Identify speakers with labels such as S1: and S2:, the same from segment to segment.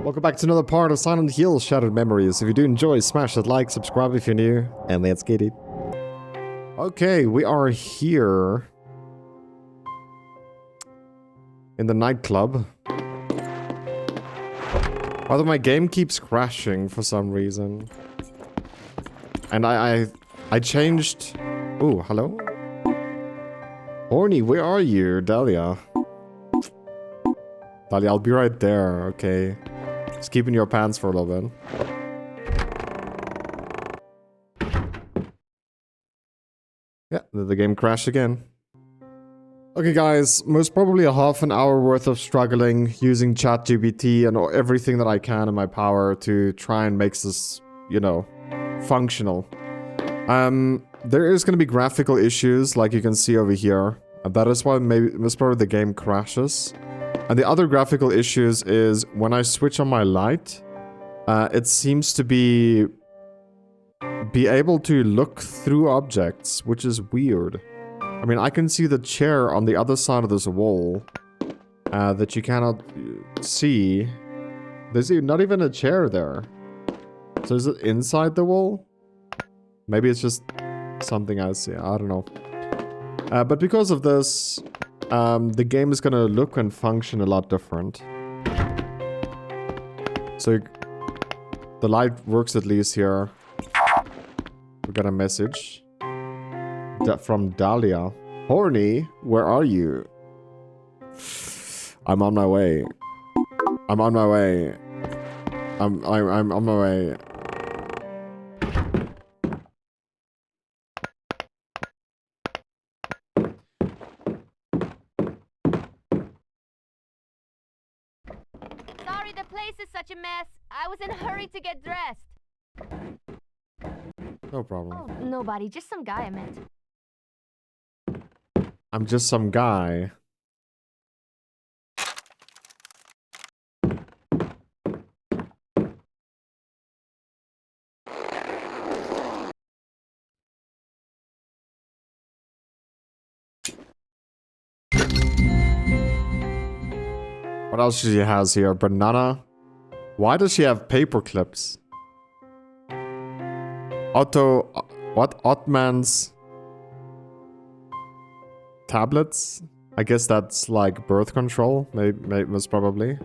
S1: Welcome back to another part of Silent Hill Shattered Memories. If you do enjoy, smash that like, subscribe if you're new, and let's get it. Okay, we are here in the nightclub. Although my game keeps crashing for some reason. And I changed... Ooh, hello? Horny, where are you, Dahlia? Dahlia, I'll be right there, okay. Just keep in your pants for a little bit. Yeah, the game crashed again. Okay guys, most probably a half an hour worth of struggling using ChatGPT and everything that I can in my power to try and make this, you know, functional. There is going to be graphical issues like you can see over here. That is why most probably the game crashes. And the other graphical issues is when I switch on my light, it seems to be able to look through objects, which is weird. I mean, I can see the chair on the other side of this wall that you cannot see. There's not even a chair there. So is it inside the wall? Maybe it's just something I see. I don't know. But because of this, the game is gonna look and function a lot different. So the light works at least here. We got a message from Dahlia. Horny, where are you? I'm on my way. I'm on my way. I'm on my way.
S2: Sorry, the place is such a mess. I was in a hurry to get dressed.
S1: No problem.
S2: Oh, nobody. Just some guy I met.
S1: I'm just some guy. What else she has here? Banana. Why does she have paper clips? What? Ottman's tablets? I guess that's like birth control. Maybe most probably.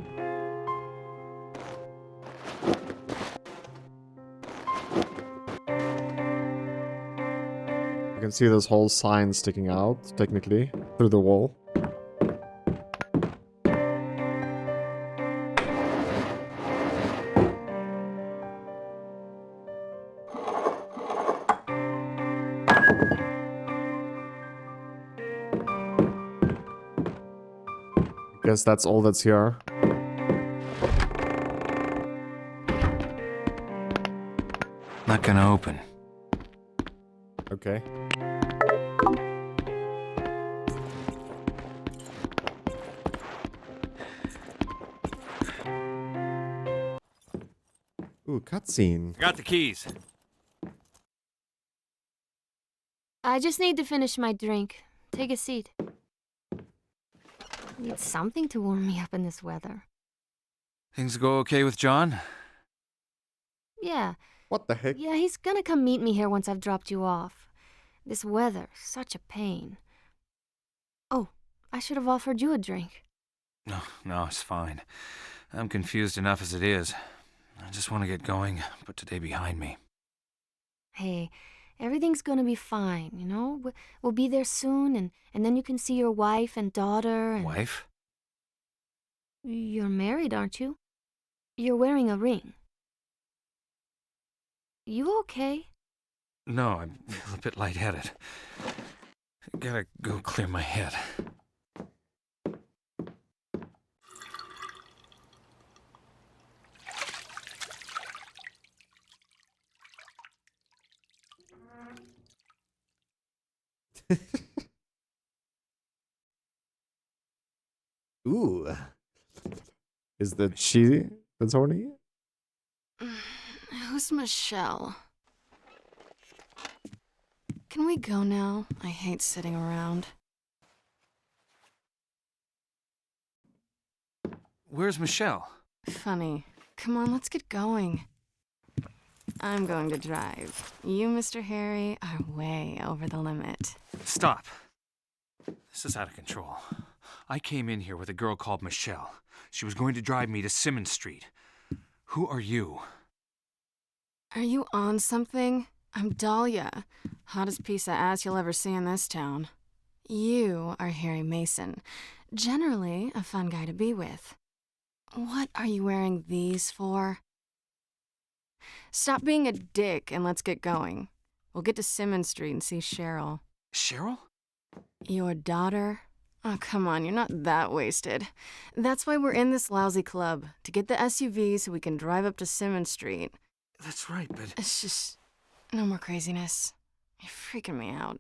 S1: You can see this whole sign sticking out, technically, through the wall. Guess that's all that's here.
S3: Not gonna open.
S1: Okay. Ooh, cutscene.
S3: Got the keys.
S2: I just need to finish my drink. Take a seat. Need something to warm me up in this weather.
S3: Things go okay with John?
S2: Yeah.
S1: What the heck?
S2: Yeah, he's gonna come meet me here once I've dropped you off. This weather, such a pain. Oh, I should have offered you a drink.
S3: No, it's fine. I'm confused enough as it is. I just want to get going, put today behind me.
S2: Hey, everything's gonna be fine, you know? We'll be there soon, and then you can see your wife and daughter and...
S3: Wife?
S2: You're married, aren't you? You're wearing a ring. You okay?
S3: No, I'm a bit lightheaded. Gotta go clear my head.
S1: Ooh. Is that she that's horny?
S4: Who's Michelle? Can we go now? I hate sitting around.
S3: Where's Michelle?
S4: Funny. Come on, let's get going. I'm going to drive. You, Mr. Harry, are way over the limit.
S3: Stop. This is out of control. I came in here with a girl called Michelle. She was going to drive me to Simmons Street. Who are you?
S4: Are you on something? I'm Dahlia. Hottest piece of ass you'll ever see in this town. You are Harry Mason. Generally, a fun guy to be with. What are you wearing these for? Stop being a dick and let's get going. We'll get to Simmons Street and see Cheryl.
S3: Cheryl?
S4: Your daughter? Oh, come on, you're not that wasted. That's why we're in this lousy club, to get the SUV so we can drive up to Simmons Street.
S3: That's right, but...
S4: It's just... no more craziness. You're freaking me out.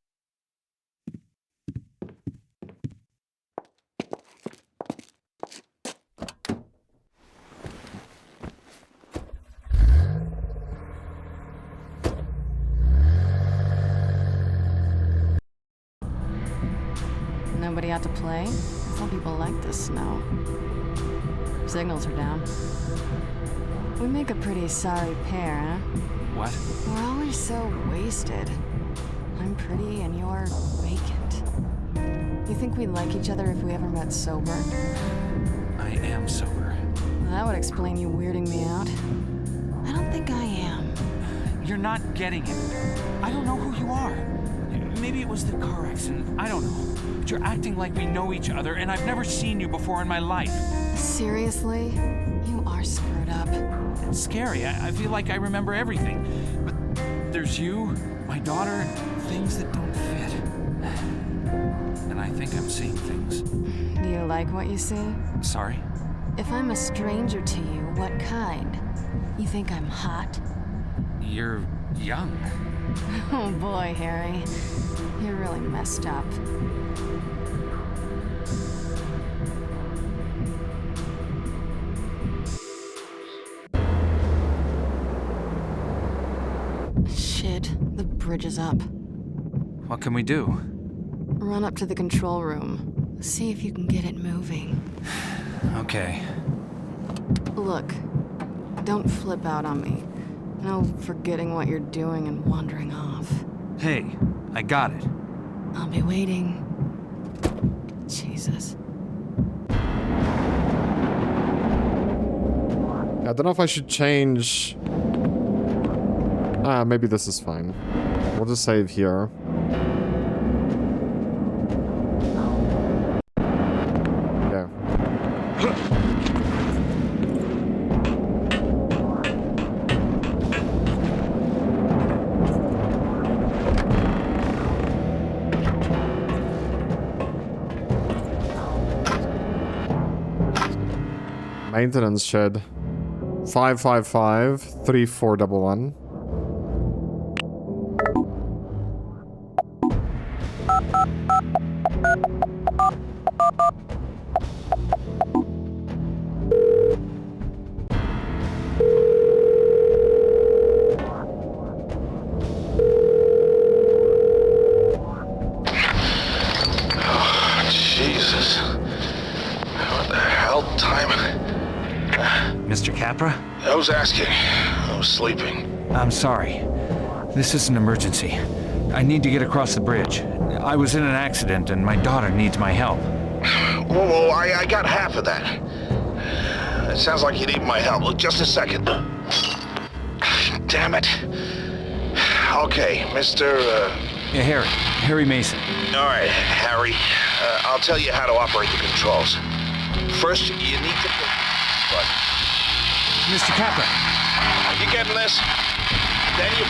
S4: Nobody out to play? Some people like the snow. Signals are down. We make a pretty sorry pair, huh?
S3: What?
S4: We're always so wasted. I'm pretty and you're vacant. You think we'd like each other if we ever met sober?
S3: I am sober.
S4: That would explain you weirding me out. I don't think I am.
S3: You're not getting it. I don't know who you are. Maybe it was the car accident. I don't know. But you're acting like we know each other, and I've never seen you before in my life.
S4: Seriously? You are screwed up.
S3: It's scary. I feel like I remember everything. But there's you, my daughter, things that don't fit. And I think I'm seeing things.
S4: Do you like what you see?
S3: Sorry?
S4: If I'm a stranger to you, what kind? You think I'm hot?
S3: You're young.
S4: Oh boy, Harry. You're really messed up. Shit, the bridge is up.
S3: What can we do?
S4: Run up to the control room. See if you can get it moving.
S3: Okay.
S4: Look, don't flip out on me. No forgetting what you're doing and wandering off.
S3: Hey, I got it.
S4: I'll be waiting. Jesus.
S1: I don't know if I should change... maybe this is fine. We'll just save here. Yeah. Maintenance shed. 555-3411.
S5: Jesus. What the hell time?
S3: Mr. Capra?
S5: I was asking. I was sleeping.
S3: I'm sorry. This is an emergency. I need to get across the bridge. I was in an accident and my daughter needs my help.
S5: Whoa, I got half of that. It sounds like you need my help. Look, just a second. Damn it. Okay, Mr.
S3: Yeah, Harry Mason.
S5: All right, Harry. I'll tell you how to operate the controls. First, you need to push the button.
S3: Mr. Capra.
S5: You getting this? Then you...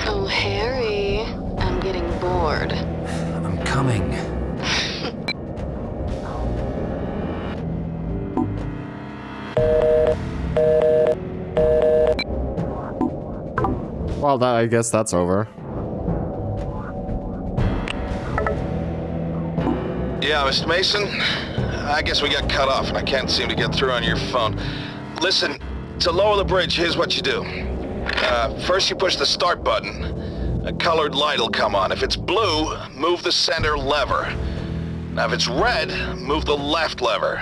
S4: Oh, Harry. I'm getting bored.
S3: I'm coming.
S1: Well, I guess that's over.
S5: Yeah, Mr. Mason? I guess we got cut off and I can't seem to get through on your phone. Listen, to lower the bridge, here's what you do. First you push the start button. A colored light will come on. If it's blue, move the center lever. Now, if it's red, move the left lever.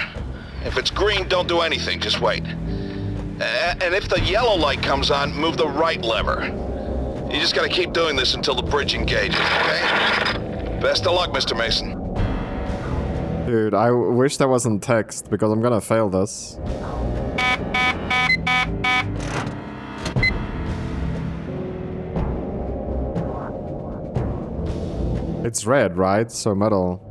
S5: If it's green, don't do anything, just wait. And if the yellow light comes on, move the right lever. You just gotta keep doing this until the bridge engages, okay? Best of luck, Mr. Mason.
S1: Dude, I wish that wasn't text, because I'm gonna fail this. It's red, right? So metal.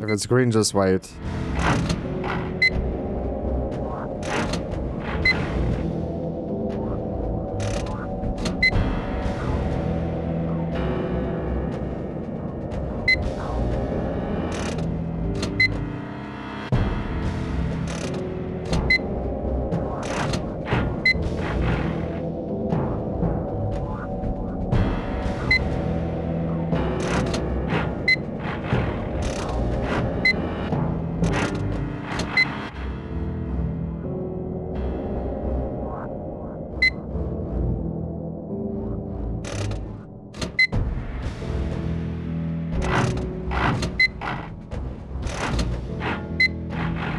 S1: If it's green, just wait.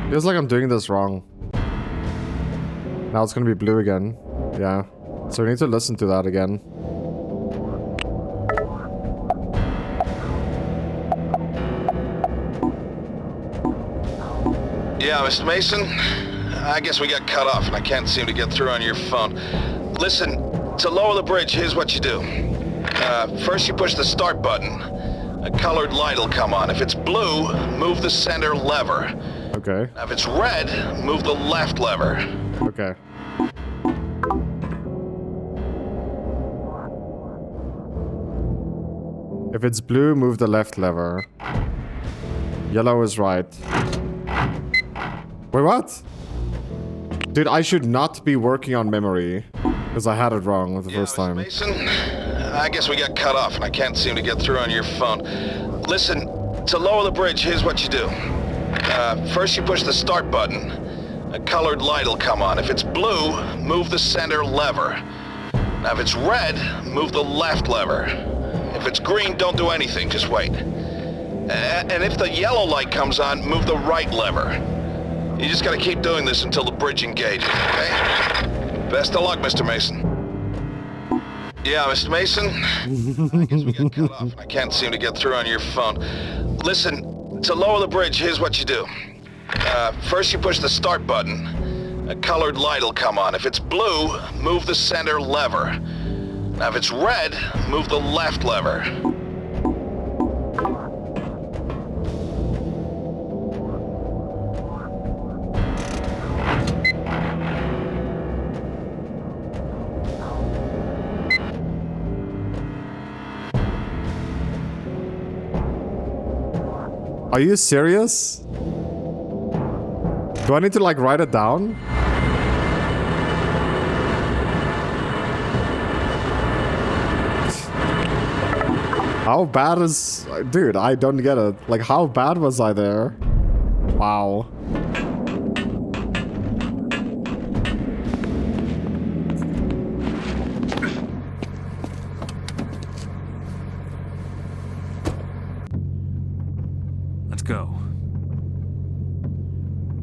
S1: Feels like I'm doing this wrong. Now it's gonna be blue again. Yeah. So we need to listen to that again.
S5: Yeah, Mr. Mason? I guess we got cut off and I can't seem to get through on your phone. Listen, to lower the bridge, here's what you do. First you push the start button. A colored light will come on. If it's blue, move the center lever.
S1: Okay.
S5: Now, if it's red, move the left lever.
S1: Okay. If it's blue, move the left lever. Yellow is right. Wait, what? Dude, I should not be working on memory. Because I had it wrong the first time.
S5: Mason, I guess we got cut off and I can't seem to get through on your phone. Listen, to lower the bridge, here's what you do. First you push the start button. A colored light will come on. If it's blue, move the center lever. Now if it's red, move the left lever. If it's green, don't do anything, just wait. And if the yellow light comes on, move the right lever. You just gotta keep doing this until the bridge engages, okay? Best of luck, Mr. Mason. Yeah, Mr. Mason? I guess we got cut off and I can't seem to get through on your phone. Listen, to lower the bridge, here's what you do. First you push the start button. A colored light will come on. If it's blue, move the center lever. Now if it's red, move the left lever.
S1: Are you serious? Do I need to like write it down? How bad is... Dude, I don't get it. Like, how bad was I there? Wow.
S3: Let's go.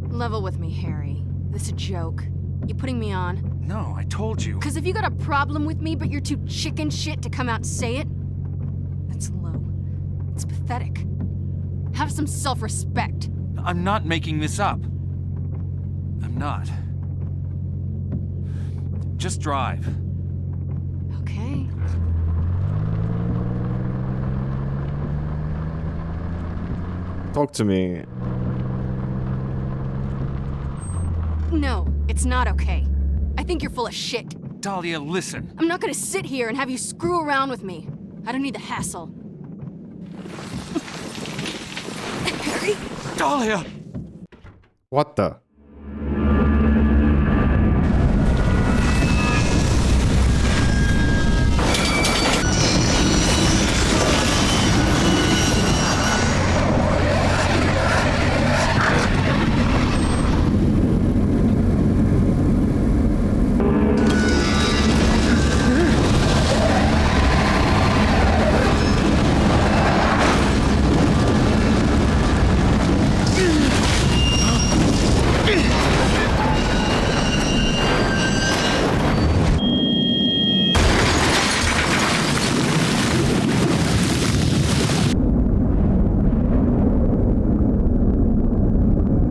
S4: Level with me, Harry. This a joke? You putting me on?
S3: No, I told you.
S4: Cause if you got a problem with me, but you're too chicken shit to come out and say it, that's low. It's pathetic. Have some self-respect.
S3: I'm not making this up. I'm not. Just drive.
S4: Okay.
S1: Talk to me.
S4: No, it's not okay. I think you're full of shit.
S3: Dahlia, listen.
S4: I'm not gonna sit here and have you screw around with me. I don't need the hassle. Harry?
S3: Dahlia!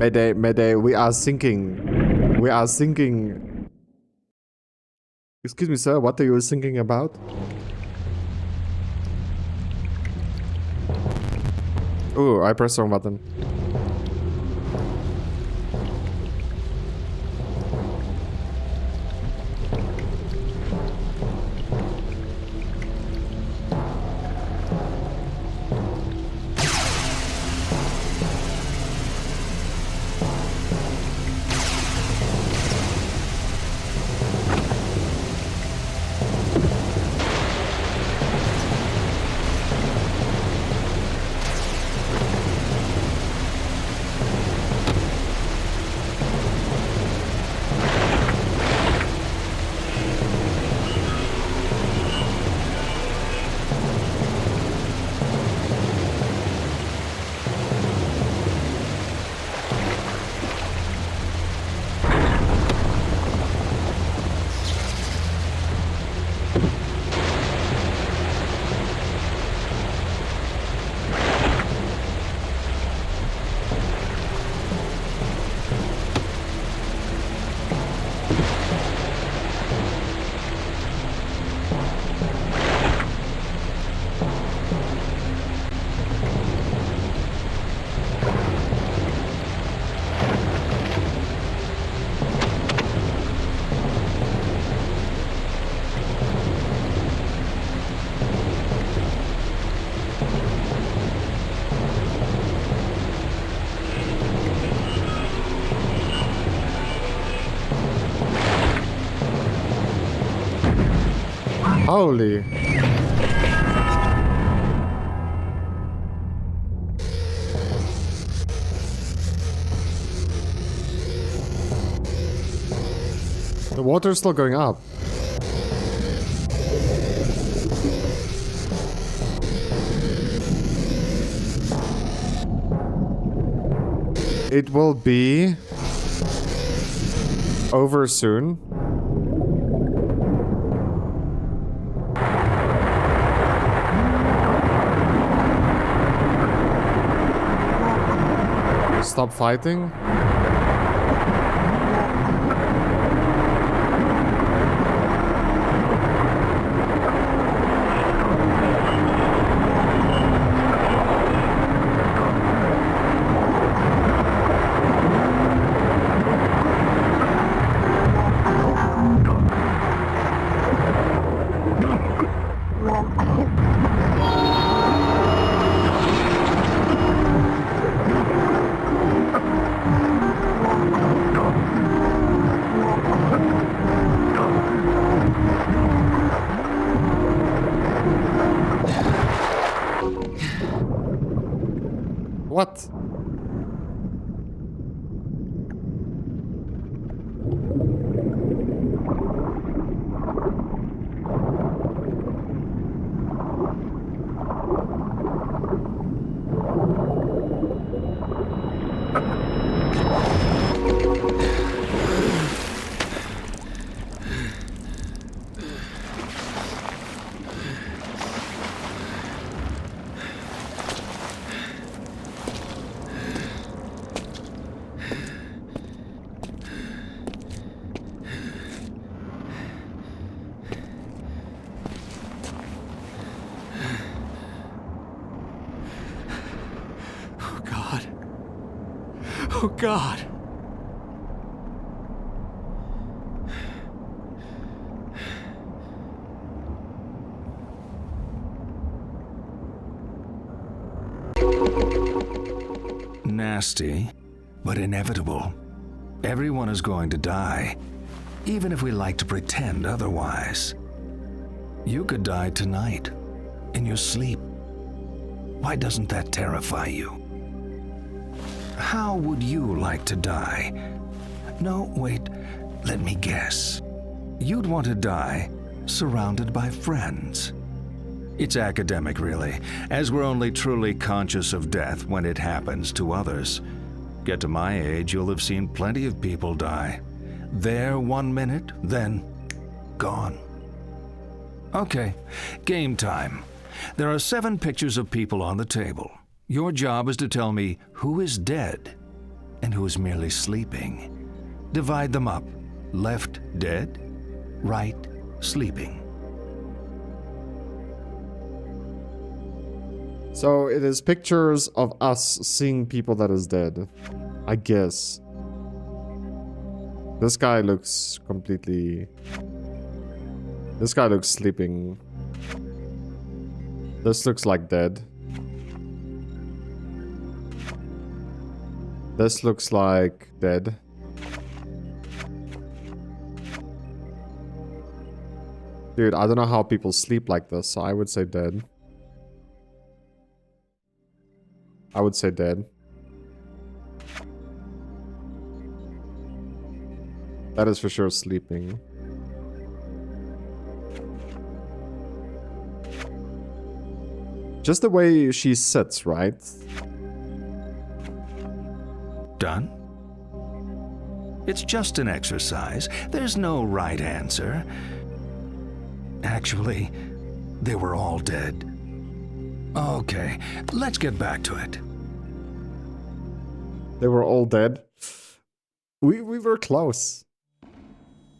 S1: Mayday, mayday, we are sinking. We are sinking. Excuse me, sir, what are you thinking about? Ooh, I pressed the wrong button. Holy. The water's still going up. It will be over soon. Stop fighting. What?
S3: Oh, God.
S6: Nasty, but inevitable. Everyone is going to die, even if we like to pretend otherwise. You could die tonight, in your sleep. Why doesn't that terrify you? How would you like to die? No, wait, let me guess. You'd want to die surrounded by friends. It's academic, really, as we're only truly conscious of death when it happens to others. Get to my age, you'll have seen plenty of people die. There 1 minute, then gone. Okay, game time. There are 7 pictures of people on the table. Your job is to tell me who is dead and who is merely sleeping. Divide them up. Left, dead. Right, sleeping.
S1: So it is pictures of us seeing people that is dead. I guess. This guy looks completely... This guy looks sleeping. This looks like dead. This looks like dead. Dude, I don't know how people sleep like this, so I would say dead. I would say dead. That is for sure sleeping. Just the way she sits, right?
S6: Done? It's just an exercise. There's no right answer. Actually, they were all dead. Okay, let's get back to it.
S1: They were all dead. We were close.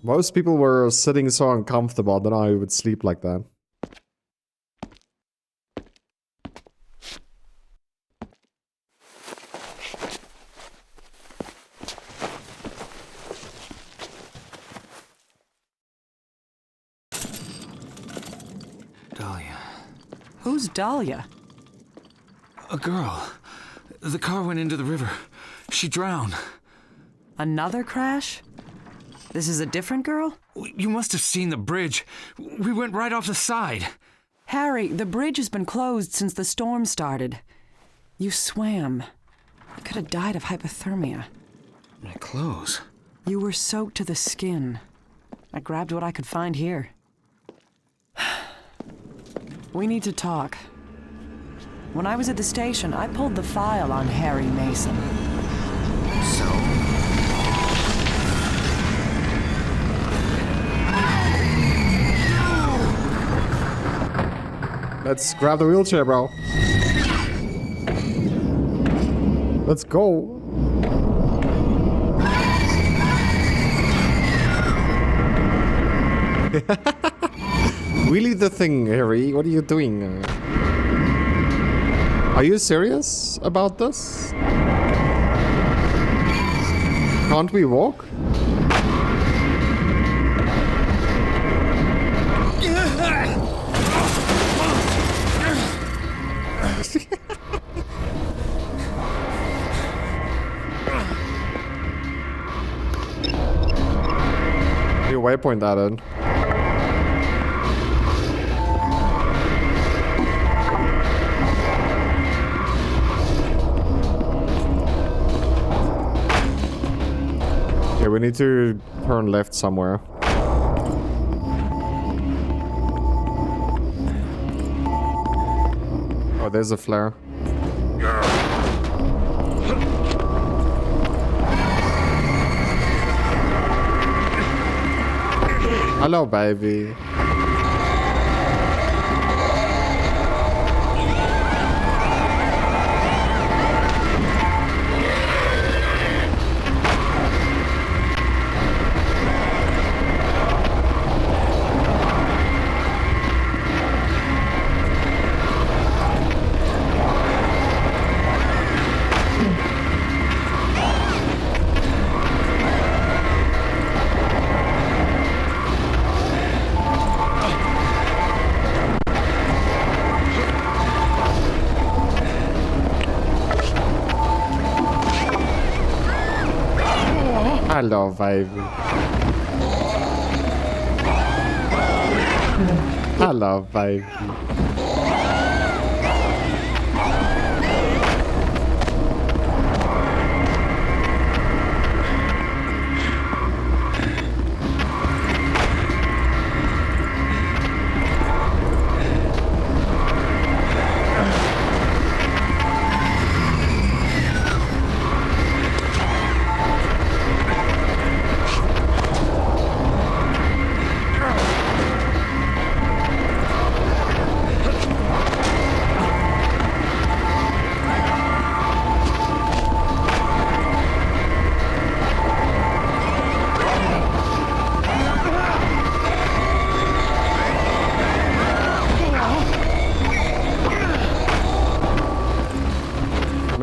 S1: Most people were sitting so uncomfortable that I would sleep like that.
S3: Dahlia.
S7: Who's Dahlia?
S3: A girl. The car went into the river. She drowned.
S7: Another crash? This is a different girl?
S3: You must have seen the bridge. We went right off the side.
S7: Harry, the bridge has been closed since the storm started. You swam. You could have died of hypothermia.
S3: My clothes.
S7: You were soaked to the skin. I grabbed what I could find here. We need to talk. When I was at the station, I pulled the file on Harry Mason.
S3: So?
S1: Let's grab the wheelchair, bro. Let's go. Wheelie the thing, Harry. What are you doing? Are you serious about this? Can't we walk? Your waypoint added. Okay, we need to turn left somewhere. Oh, there's a flare. Hello, baby. Hello, baby. Hello, baby.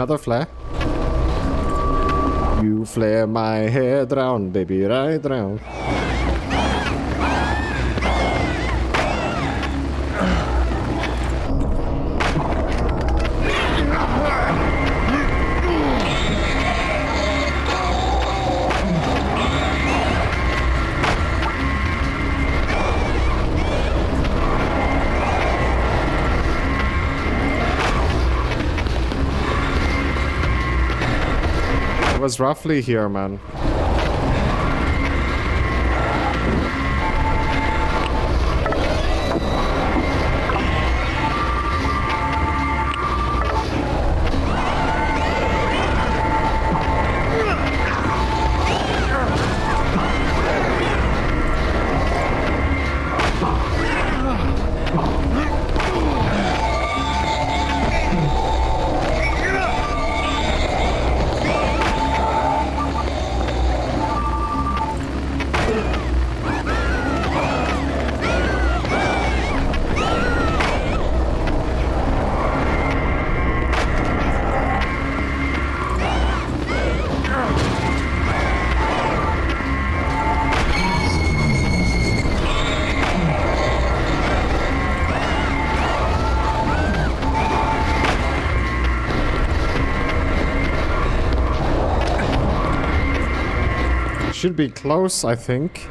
S1: another flare. You flare my head round, baby, right round. Was roughly here, man. Should be close, I think.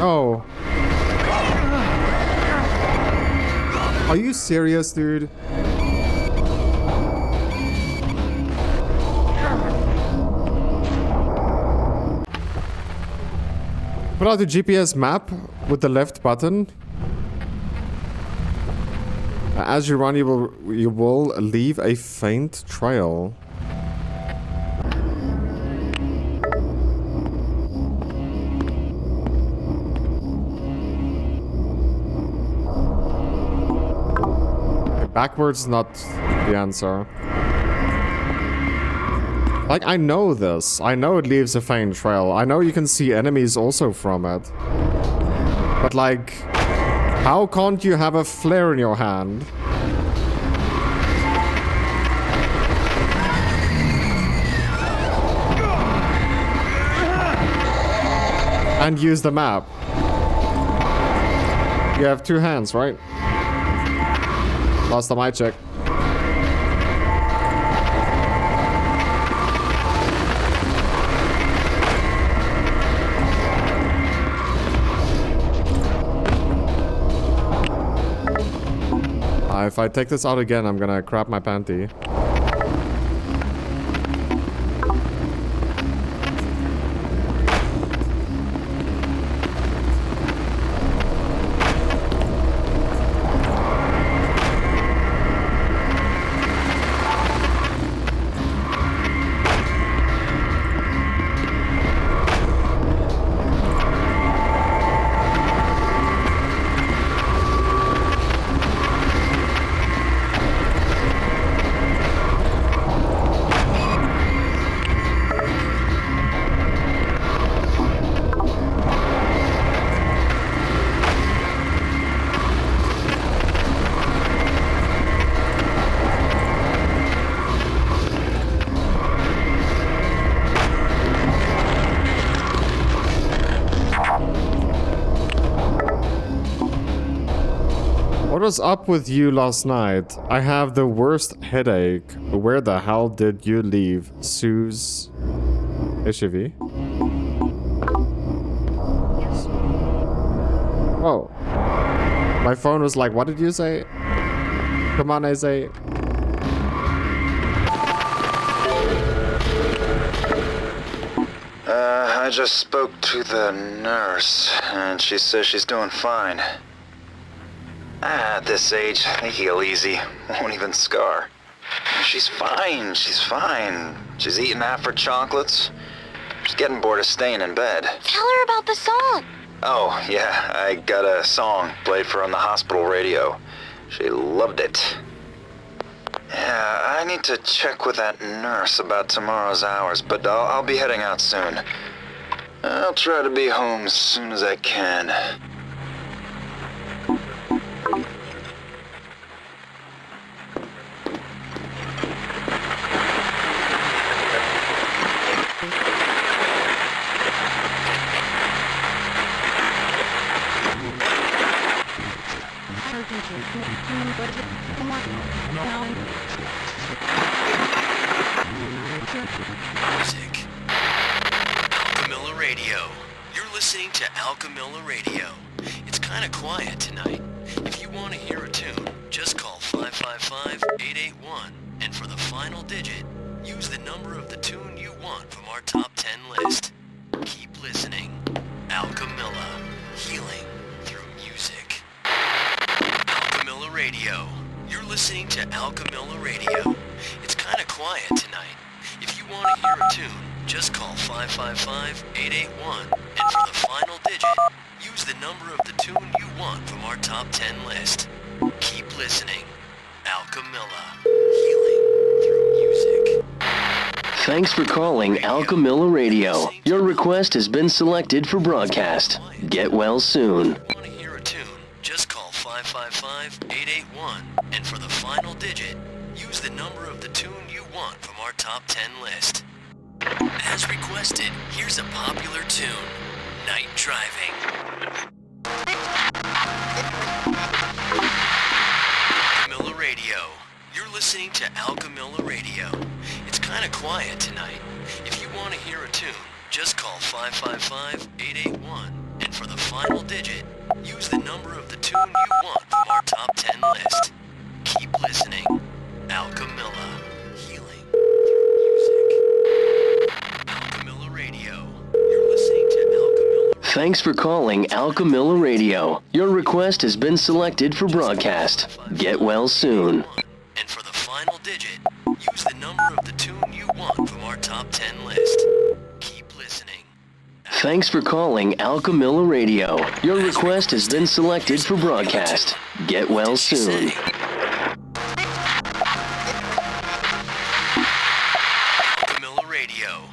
S1: Oh. Are you serious, dude? Put out the GPS map with the left button. As you run, you will leave a faint trail. Backwards is not the answer. Like, I know this. I know it leaves a faint trail. I know you can see enemies also from it. But like, how can't you have a flare in your hand? And use the map. You have two hands, right? Last time I checked. If I take this out again, I'm gonna crap my panty. What was up with you last night? I have the worst headache. Where the hell did you leave? Sue's SUV? Oh. My phone was like, what did you say? Come on, I say.
S5: I just spoke to the nurse, and she says she's doing fine. At this age, they heal easy. Won't even scar. She's fine, she's fine. She's eating half her chocolates. She's getting bored of staying in bed.
S2: Tell her about the song.
S5: Oh, yeah, I got a song played for her on the hospital radio. She loved it. Yeah, I need to check with that nurse about tomorrow's hours, but I'll be heading out soon. I'll try to be home as soon as I can.
S8: Music. Alchemilla Radio. You're listening to Alchemilla Radio. It's kind of quiet tonight. If you want to hear a tune, just call 555-881. And for the final digit, use the number of the tune you want from our top 10 list. Keep listening. Alchemilla. Healing through music. Alchemilla Radio. You're listening to Alchemilla Radio. It's kind of quiet tonight. If you want to hear a tune, just call 555-881. And for the final digit, use the number of the tune you want from our top 10 list. Keep listening. Alchemilla. Healing through music.
S9: Thanks for calling Alchemilla Radio. Your request has been selected for broadcast. Get well soon.
S8: If you want to hear a tune, just call 555-881. And for the final digit, use the number of the tune you want from our top 10 list. As requested, here's a popular tune, Night Driving. Alchemilla Radio. You're listening to Alchemilla Radio. It's kind of quiet tonight. If you want to hear a tune, just call 555-881. And for the final digit, use the number of the tune you want from our top 10 list. Keep listening. Alchemilla. Healing through music. Alchemilla Radio. You're listening to Alchemilla.
S9: Thanks for calling Alchemilla Radio. Your request has been selected for broadcast. Get well soon.
S8: And for the final digit, use the number of the tune you want from our top 10 list. Keep listening.
S9: Thanks for calling Alchemilla Radio. Your request has been selected for broadcast. Get well soon.
S8: Alchemilla Radio.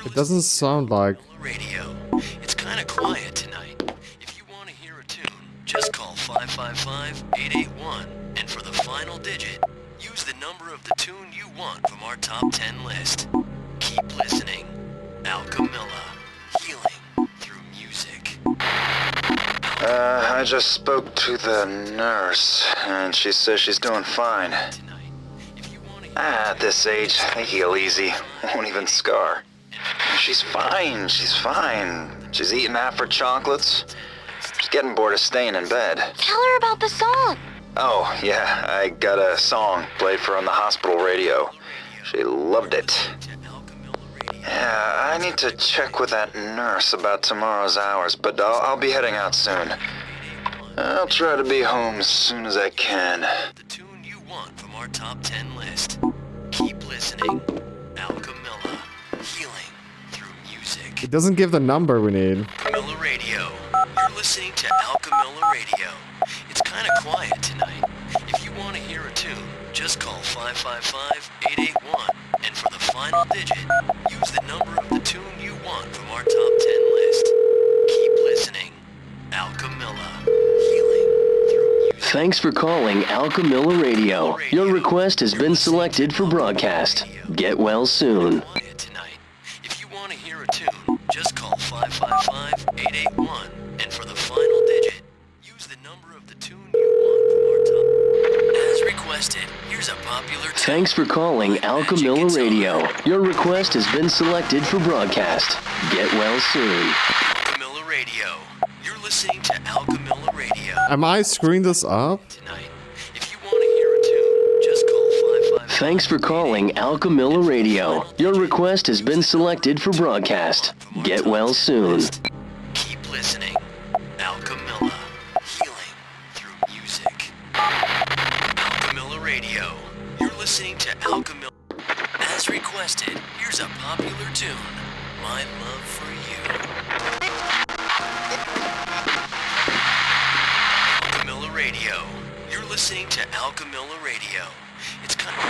S1: It doesn't sound like...
S8: Radio. It's kind of quiet tonight. If you want to hear a tune, just call 555-881. And for the final digit, use the number of the tune you want from our top 10 list. Keep listening. Alchemilla. Healing through music.
S5: I just spoke to the nurse, and she says she's doing fine.
S8: Tonight. If you want to hear
S5: At this age, they heal easy. Won't even scar. She's fine, she's fine. She's eating half her chocolates. She's getting bored of staying in bed.
S2: Tell her about the song.
S5: Oh, yeah, I got a song played for her on the hospital radio. She loved it.
S8: to Alchemilla Radio.
S5: Yeah, I need to check with that nurse about tomorrow's hours, but I'll be heading out soon. I'll try to be home as soon as I can.
S8: The tune you want from our top 10 list. Keep listening. Alchemilla. Healing through music.
S1: It doesn't give the number we need.
S8: Alchemilla Radio. You're listening to Alchemilla Radio. It's kind of quiet tonight. If you want to hear a tune, just call 555-881. And for the final digit, use the number of the tune you want from our top 10 list. Keep listening. Alchemilla. Healing through music.
S9: Thanks for calling Alchemilla Radio. Your request has been selected for broadcast. Get well soon.
S8: Quiet tonight. If you want to hear a tune, just call 555-881. And for the final digit, use the number of the tune you want from our top. As requested, here's a popular tune.
S9: Thanks for calling Alchemilla Radio. Your request has been selected for broadcast. Get well soon.
S8: Alchemilla Radio. You're listening to Alchemilla Radio.
S1: Am I screwing this up?
S8: Tonight. If you want to hear a tune, just call 555.
S9: Thanks for calling Alchemilla Radio. Your request has been selected for broadcast. Get well soon.
S8: Keep listening. Alchemilla. Healing through music. Alchemilla Radio. You're listening to Alchemilla. As requested, here's a popular tune. My Love for You. Alchemilla Radio. You're listening to Alchemilla Radio. It's kind of...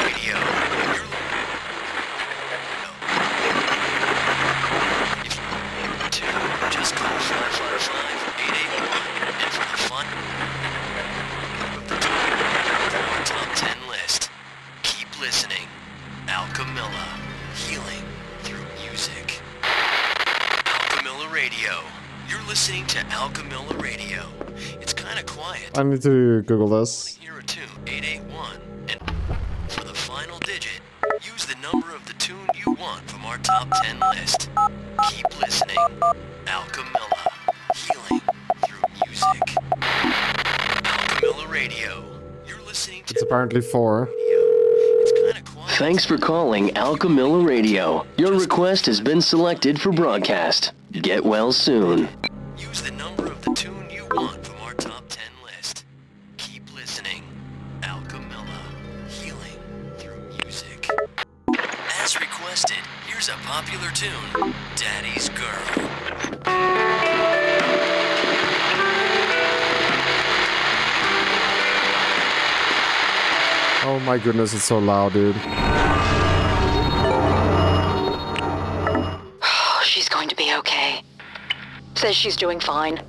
S8: Radio. If you to, just call 555-881 and for the fun of the top 10 list. Keep listening. Alchemilla. Healing through music. Alchemilla Radio. You're listening to Alchemilla Radio. It's kind of quiet.
S1: I need to Google this.
S8: Hear a tune, 881, and for the final digit, use the number of the tune you want from our top 10 list. Keep listening. Alchemilla. Healing through music. Alchemilla Radio. You're listening to
S1: It's apparently 4.
S8: It's kind of quiet.
S9: Thanks for calling Alchemilla Radio. Your request has been selected for broadcast. Get well soon.
S8: Use the number of the tune you want from our top 10 list. Keep listening. Alchemilla. Healing through music. As requested, here's a popular tune, Daddy's Girl.
S1: Oh my goodness, it's so loud, dude.
S10: She's going to be okay. Says she's doing fine.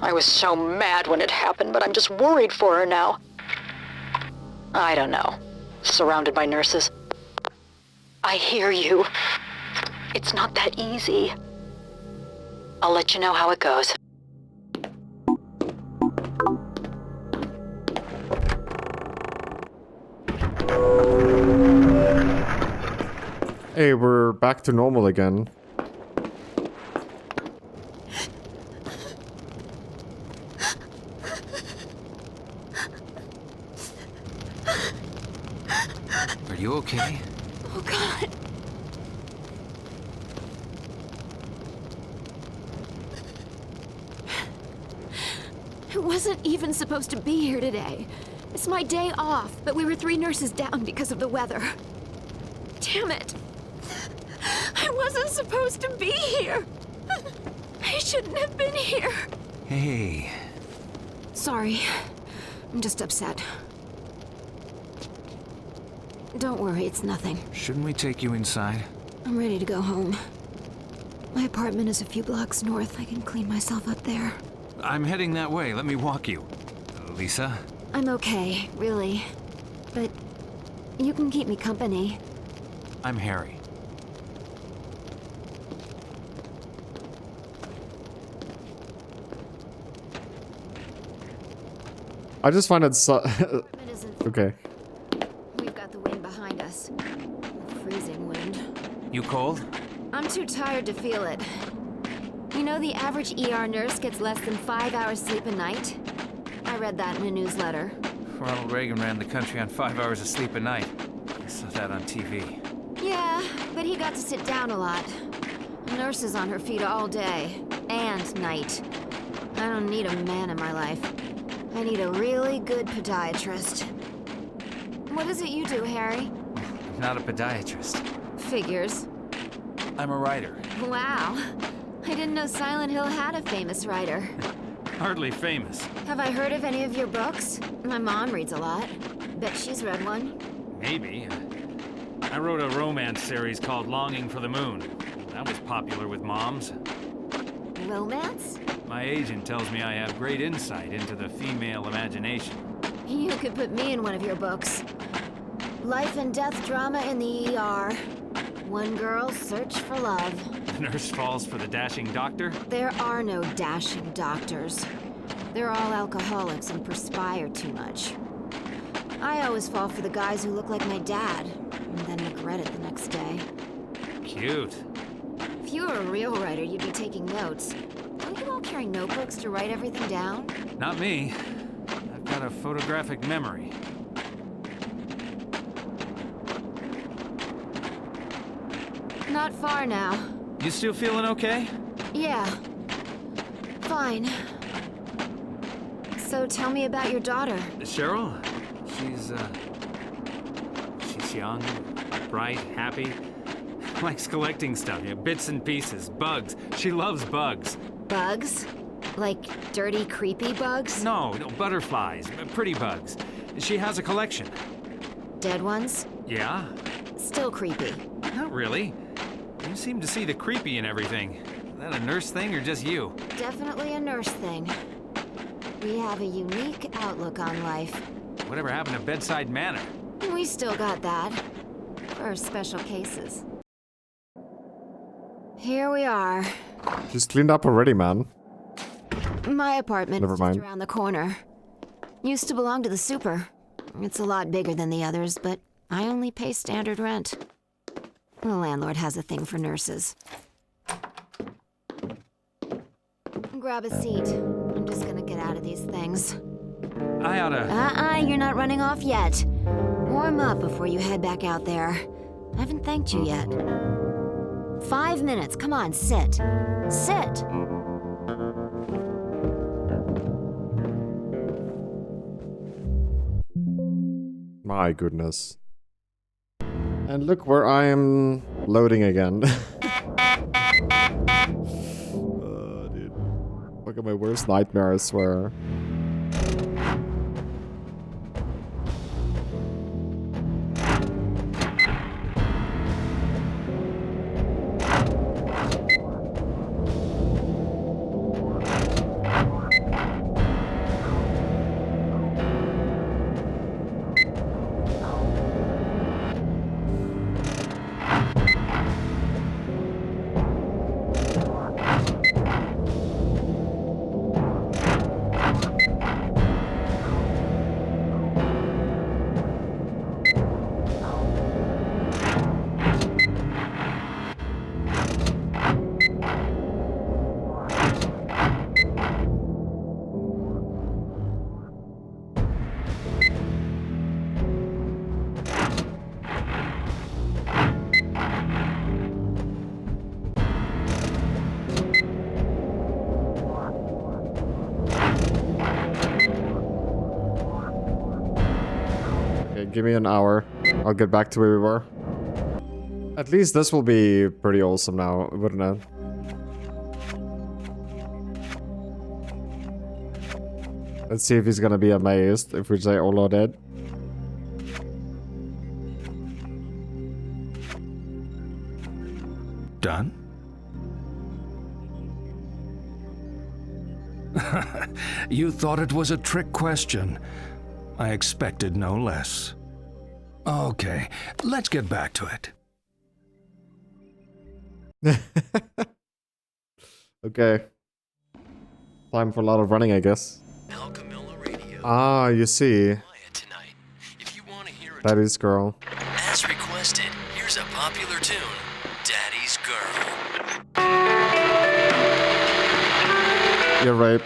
S10: I was so mad when it happened, but I'm just worried for her now. I don't know. Surrounded by nurses. I hear you. It's not that easy. I'll let you know how it goes.
S1: Hey, we're back to normal again.
S3: Are you okay?
S2: Oh, God. I wasn't even supposed to be here today. It's my day off, but we were 3 nurses down because of the weather. Damn it. I wasn't supposed to be here. I shouldn't have been here.
S3: Hey.
S2: Sorry. I'm just upset. Don't worry, it's nothing.
S3: Shouldn't we take you inside?
S2: I'm ready to go home. My apartment is a few blocks north. I can clean myself up there.
S3: I'm heading that way. Let me walk you. Lisa?
S2: I'm okay, really. But you can keep me company.
S3: I'm Harry.
S1: I just find it so...
S2: Apartment isn't...
S1: Okay.
S2: We've got the wind behind us. A freezing wind.
S3: You cold?
S2: I'm too tired to feel it. You know the average ER nurse gets less than 5 hours sleep a night? I read that in a newsletter.
S3: Ronald Reagan ran the country on 5 hours of sleep a night. I saw that on TV.
S2: Yeah, but he got to sit down a lot. Nurses on her feet all day. And night. I don't need a man in my life. I need a really good podiatrist. What is it you do, Harry?
S3: I'm not a podiatrist.
S2: Figures.
S3: I'm a writer.
S2: Wow. I didn't know Silent Hill had a famous writer.
S3: Hardly famous.
S2: Have I heard of any of your books? My mom reads a lot. Bet she's read one.
S3: Maybe. I wrote a romance series called Longing for the Moon. That was popular with moms.
S2: Romance?
S3: My agent tells me I have great insight into the female imagination.
S2: You could put me in one of your books. Life and death drama in the ER. One girl's search for love.
S3: The nurse falls for the dashing doctor?
S2: There are no dashing doctors. They're all alcoholics and perspire too much. I always fall for the guys who look like my dad, and then regret it the next day.
S3: Cute.
S2: If you were a real writer, you'd be taking notes. Don't you all carry notebooks to write everything down?
S3: Not me. I've got a photographic memory.
S2: Not far now.
S3: You still feeling okay?
S2: Yeah. Fine. So tell me about your daughter.
S3: Cheryl? She's young, bright, happy. Likes collecting stuff, bits and pieces, bugs. She loves bugs.
S2: Bugs? Like dirty, creepy bugs?
S3: No, butterflies, pretty bugs. She has a collection.
S2: Dead ones?
S3: Yeah?
S2: Still creepy.
S3: Not really. You seem to see the creepy in everything. Is that a nurse thing or just you?
S2: Definitely a nurse thing. We have a unique outlook on life.
S3: Whatever happened to bedside manner?
S2: We still got that. For special cases. Here we are.
S1: She's cleaned up already, man.
S2: My apartment
S1: Never
S2: is
S1: mind.
S2: just around the corner. Used to belong to the super. It's a lot bigger than the others, but I only pay standard rent. The landlord has a thing for nurses. Grab a seat. I'm just gonna get out of these things.
S3: I oughta...
S2: You're not running off yet. Warm up before you head back out there. I haven't thanked you yet. 5 minutes, come on, sit. Sit!
S1: My goodness. And look where I am loading again. Dude. Look at my worst nightmare, I swear. Give me an hour. I'll get back to where we were. At least this will be pretty awesome now, wouldn't it? Let's see if he's gonna be amazed if we say all are dead.
S6: Done? You thought it was a trick question. I expected no less. Okay, let's get back to it.
S1: Okay. Time for a lot of running, I guess. Ah, you see. Daddy's girl.
S8: As requested, here's a popular tune, Daddy's Girl.
S1: You're right.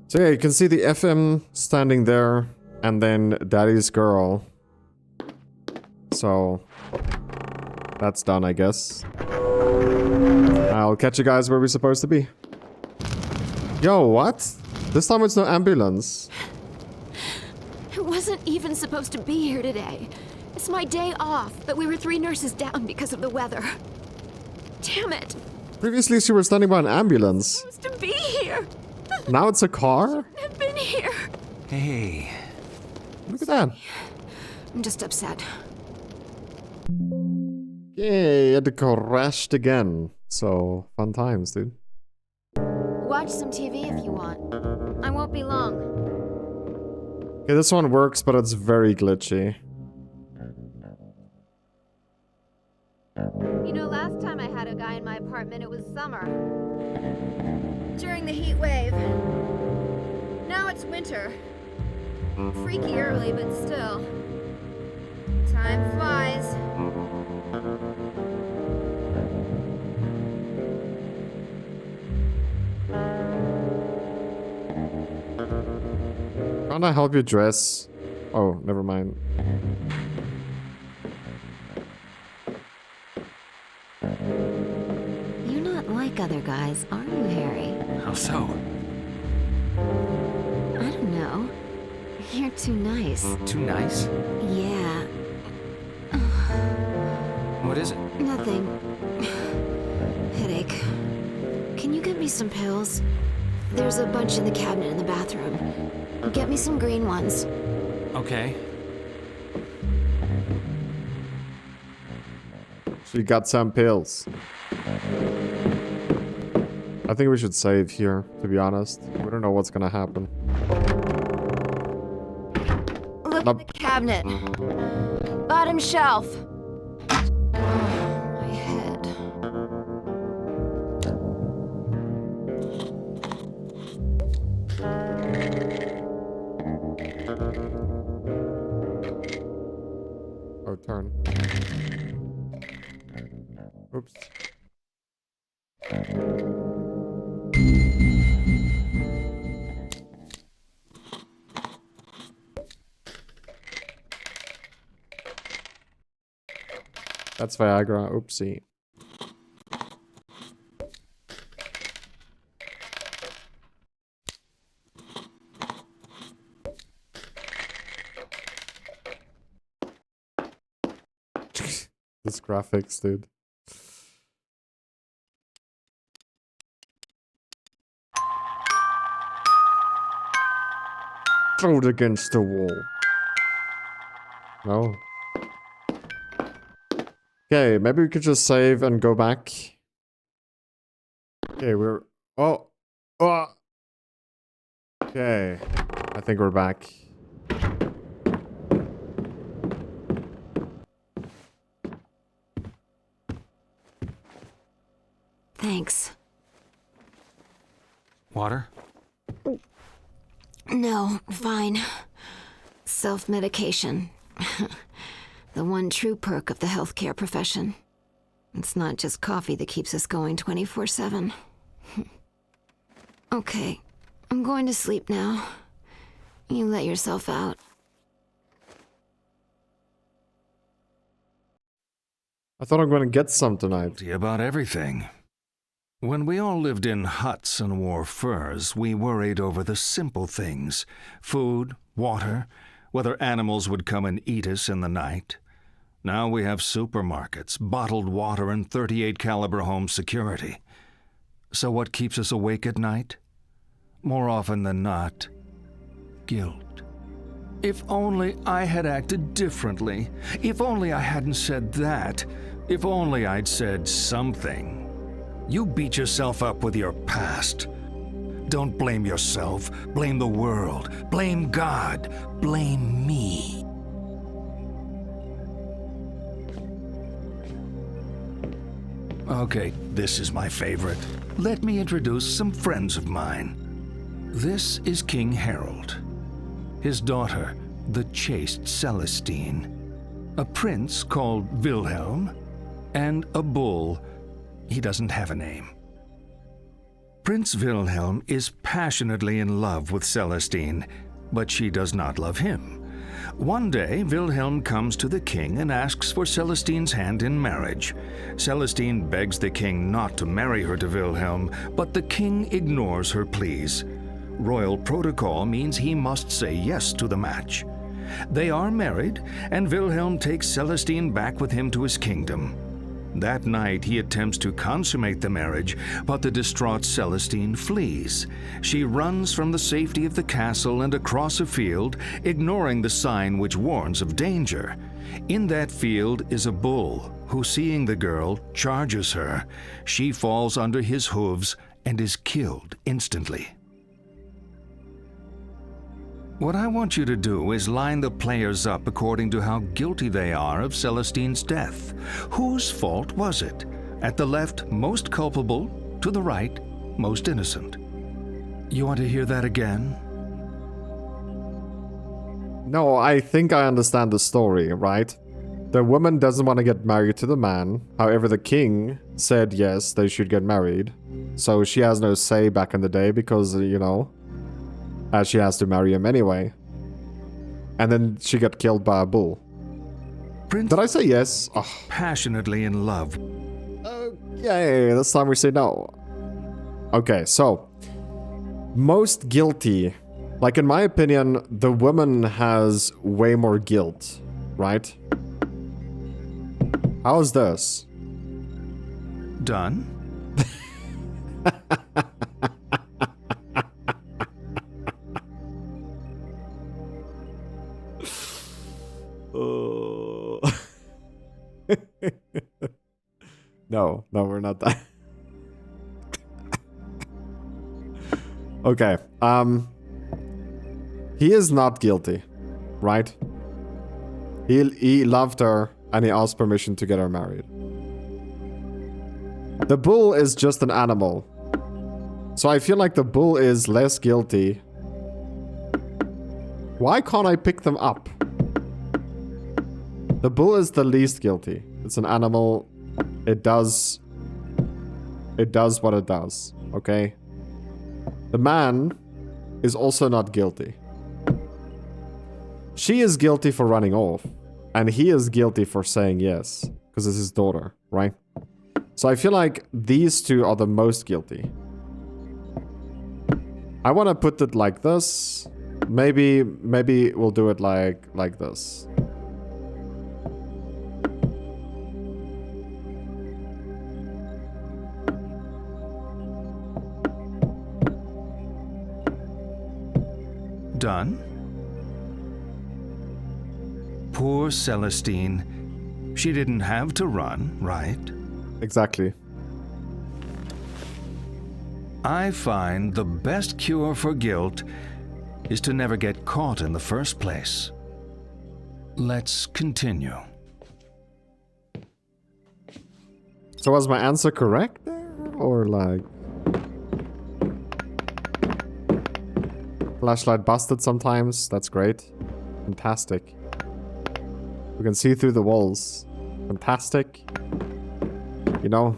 S1: So yeah, you can see the FM standing there, and then Daddy's girl. So that's done, I guess. I'll catch you guys where we're supposed to be. Yo, what? This time it's no ambulance.
S2: I wasn't even supposed to be here today. It's my day off, but we were 3 nurses down because of the weather. Damn it!
S1: Previously she was standing by an ambulance.
S2: I'm supposed to be here!
S1: Now it's a car?
S2: I've been here!
S6: Hey.
S1: Look at that.
S2: I'm just upset.
S1: Yay, it crashed again. So, fun times, dude.
S2: Watch some TV if you want. I won't be long.
S1: Okay, this one works, but it's very glitchy.
S2: You know, last time I had a guy in my apartment, it was summer. During the heat wave. Now it's winter. Freaky early, but still. Time flies.
S1: Can't I help you dress? Oh, never mind.
S2: You're not like other guys, are you, Harry?
S3: How so?
S2: I don't know. You're too nice.
S3: Too nice?
S2: Yeah.
S3: What is it?
S2: Nothing. Headache. Can you get me some pills? There's a bunch in the cabinet in the bathroom. Get me some green ones.
S3: Okay.
S1: She got some pills. I think we should save here, to be honest. We don't know what's gonna happen.
S2: Look at the cabinet. Bottom shelf. My head.
S1: Oh, turn. Oops. That's Viagra. Oopsie. This graphics, dude. Throw it against the wall. No. Okay, maybe we could just save and go back. Okay, we're... Oh! Oh! Okay. I think we're back.
S2: Thanks.
S3: Water?
S2: No, fine. Self-medication. The one true perk of the healthcare profession. It's not just coffee that keeps us going 24/7. Okay, I'm going to sleep now. You let yourself out.
S1: I thought I'm going to get some tonight.
S6: About everything. When we all lived in huts and wore furs, we worried over the simple things. Food, water, whether animals would come and eat us in the night. Now we have supermarkets, bottled water, and .38 caliber home security. So what keeps us awake at night? More often than not, guilt. If only I had acted differently. If only I hadn't said that. If only I'd said something. You beat yourself up with your past. Don't blame yourself. Blame the world. Blame God. Blame me. Okay, this is my favorite. Let me introduce some friends of mine. This is King Harold. His daughter, the chaste Celestine. A prince called Wilhelm. And a bull. He doesn't have a name. Prince Wilhelm is passionately in love with Celestine, but she does not love him. One day, Wilhelm comes to the king and asks for Celestine's hand in marriage. Celestine begs the king not to marry her to Wilhelm, but the king ignores her pleas. Royal protocol means he must say yes to the match. They are married, and Wilhelm takes Celestine back with him to his kingdom. That night, he attempts to consummate the marriage, but the distraught Celestine flees. She runs from the safety of the castle and across a field, ignoring the sign which warns of danger. In that field is a bull, who, seeing the girl, charges her. She falls under his hooves and is killed instantly. What I want you to do is line the players up according to how guilty they are of Celestine's death. Whose fault was it? At the left, most culpable. To the right, most innocent. You want to hear that again?
S1: No, I think I understand the story, right? The woman doesn't want to get married to the man. However, the king said yes, they should get married. So she has no say back in the day because, you know, she has to marry him anyway. And then she got killed by a bull. Did I say yes? Oh.
S6: Passionately in love.
S1: Okay, this time we say no. Okay, so most guilty. Like, in my opinion, the woman has way more guilt, right? How's this?
S6: Done?
S1: Oh. No, we're not that. Okay. He is not guilty, right? He loved her and he asked permission to get her married. The bull is just an animal. So I feel like the bull is less guilty. Why can't I pick them up? The bull is the least guilty. It's an animal. It does what it does, okay? The man is also not guilty. She is guilty for running off. And he is guilty for saying yes. Because it's his daughter, right? So I feel like these two are the most guilty. I want to put it like this. Maybe we'll do it like this.
S6: Done? Poor Celestine. She didn't have to run, right?
S1: Exactly.
S6: I find the best cure for guilt is to never get caught in the first place. Let's continue.
S1: So was my answer correct there? Or like... Flashlight busted sometimes. That's great. Fantastic. We can see through the walls. Fantastic. You know?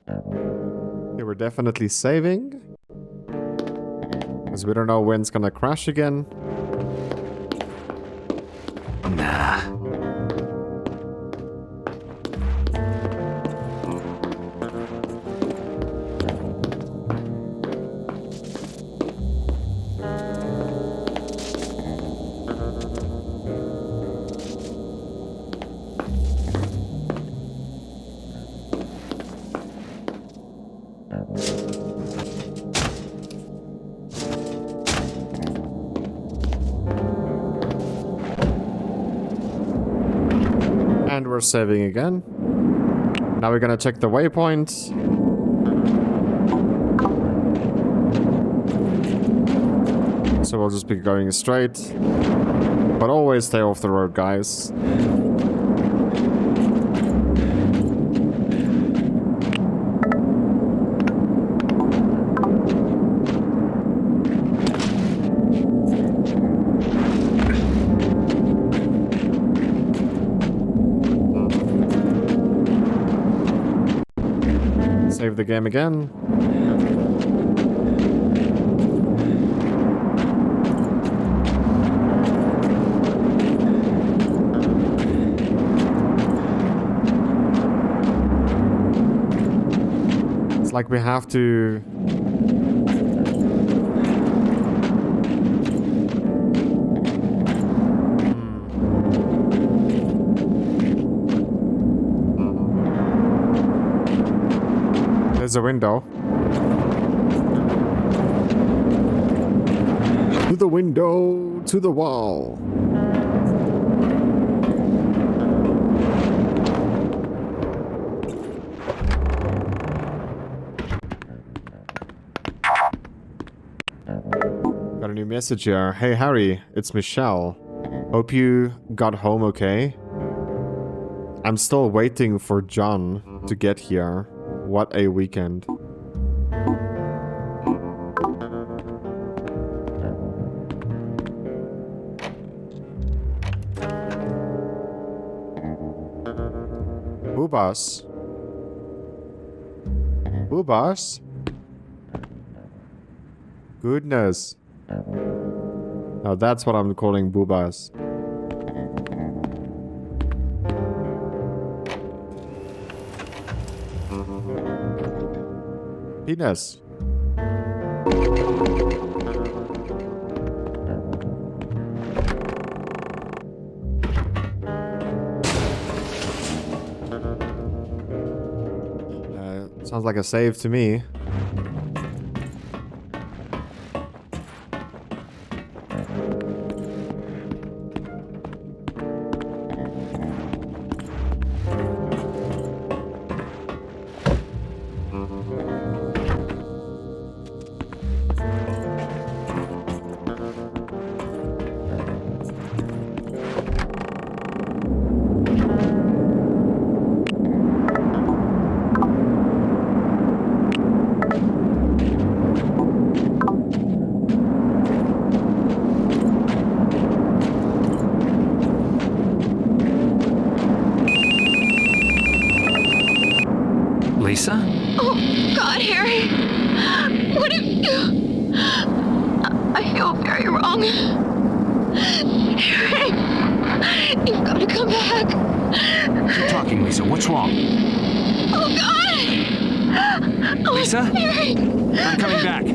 S1: Okay, we're definitely saving. Because we don't know when it's gonna crash again.
S6: Nah.
S1: And we're saving again. Now we're gonna check the waypoint. So we'll just be going straight. But always stay off the road, guys. Save the game again. It's like we have to... There's a window. To the window, to the wall. Got a new message here. Hey Harry, it's Michelle. Hope you got home okay. I'm still waiting for John to get here. What a weekend. Boobas. Boobas. Goodness. Now that's what I'm calling boobas. Penis. Sounds like a save to me.
S3: Lisa?
S2: Oh, God, Harry. What have you... I feel very wrong. Harry, you've got to come back.
S3: Keep talking, Lisa. What's wrong?
S2: Oh, God! Oh,
S3: Lisa?
S2: Harry!
S3: I'm coming back.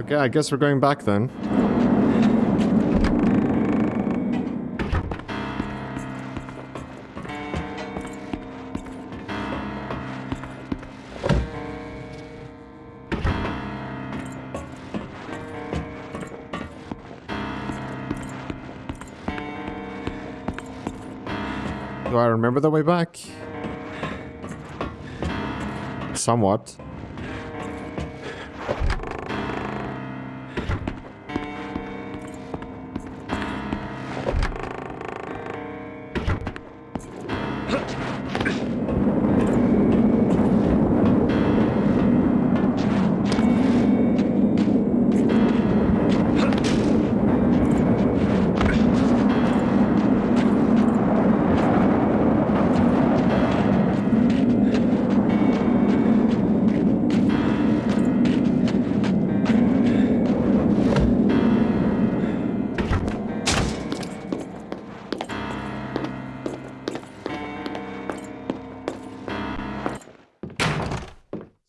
S1: Okay, I guess we're going back then. Do I remember the way back? Somewhat.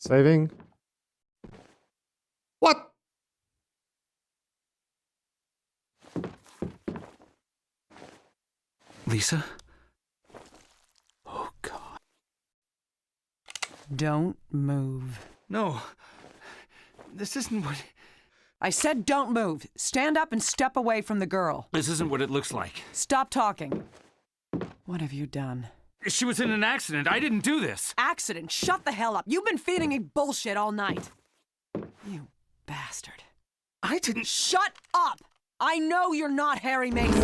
S1: Saving. What?
S3: Lisa? Oh, God.
S7: Don't move.
S3: No. This isn't what...
S7: I said don't move. Stand up and step away from the girl.
S3: This isn't what it looks like.
S7: Stop talking. What have you done?
S3: She was in an accident. I didn't do this.
S7: Accident? Shut the hell up. You've been feeding me bullshit all night. You bastard.
S3: I didn't...
S7: Shut up! I know you're not Harry Mason.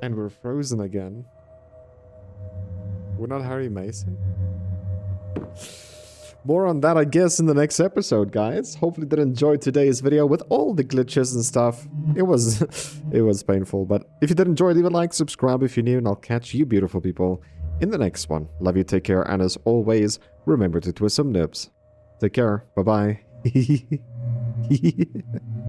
S1: And we're frozen again. We're not Harry Mason. More on that, I guess, in the next episode, guys. Hopefully you did enjoy today's video with all the glitches and stuff. It was painful, but if you did enjoy, leave a like, subscribe if you're new, and I'll catch you beautiful people in the next one. Love you, take care, and as always, remember to twist some nibs. Take care, bye-bye.